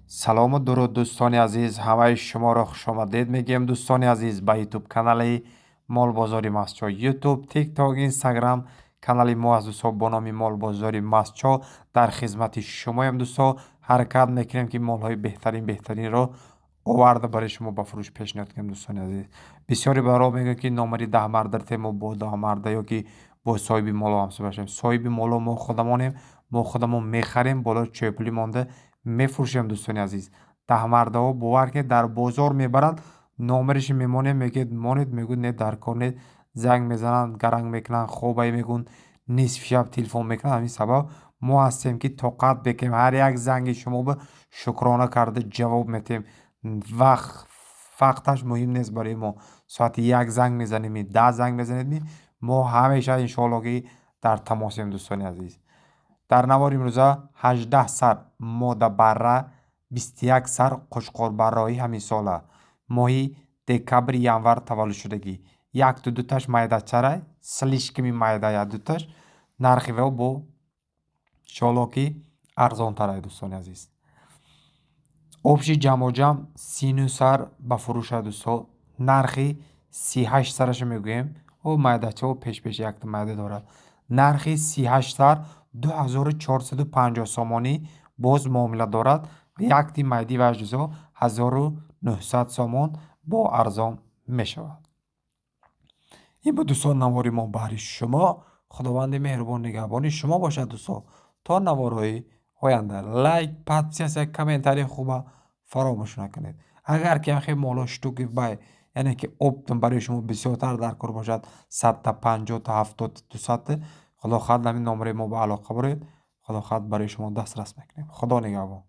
سلام و درود دوستان عزیز، همه شما را خوش آمدید میگیم. دوستان عزیز به یوتیوب کانال مال بازاری ماسچو، یوتیوب، تیک تاک، اینستاگرام کانال ما از دوستان با نام مال بازاری ماسچو در خدمت شما هم دوستان حرکت میکنیم که مال های بهترین رو آورده برای شما با فروش پیشنهاد کنیم. دوستان عزیز بسیاری برای میگه که نامری 10 مرد در تیم با 10 مرد یا که با صاحب مال هم باشیم. صاحب مال ما خودمانیم، ما خودمون میخریم، بالا چپلی مانده میفروشیم. دوستان عزیز 10 مرد ها باور که در بازار میبرند، نامرش میمونه میگه مانید، میگو نه در کار، زنگ میزنن، گرنگ میکنن، خوبه میگون، نصف شب تلفن میکنن. همین سبب ما هستیم که طاقت بکنیم هر یک زنگ شما به شکرانه کرده جواب میتیم. وقتش مهم نیست برای ما. ساعت یک زنگ میزنیم، 10 زنگ میزنید، ما همیشه انشالله که در تماسیم. دوستان عزیز در نوار امروزه 18 سر ماده بره، 21 سر قشقار برایی همین ساله ماهی دکبر ینور تولد شدگی. یک تو دوتاش مایده چرای سلیشکمی مایده یا دوتاش نرخی و با شالاکی ارزان ترای. دوستان عزیز آبشی جمع 39 سر به فروش دوستان، نرخی 38 سرش میگویم او مایده چه و پیش یک تا مایده دارد. نرخی 38 سر 2450 سامانی باز معامله دارد و یک تی مایدی و اجزا 1900 سامان با ارزان می شود. این بود دوستان نواری ما برای شما. خداوند مهربان نگهبان شما باشد دوستان. تا نوارهای آینده لایک، پادپیس، کامنتاری خوبه فراموش نکنید. اگر که خیلی مالا شتوکی بای یعنی که اپتون برای شما بسیارتر در کار باشد 100 تا 50 تا 70 تا 200 خدا خواهد همین نمره ما به علاقه برید. خدا خواهد برای شما دسترس میکنیم. خدا نگهبان.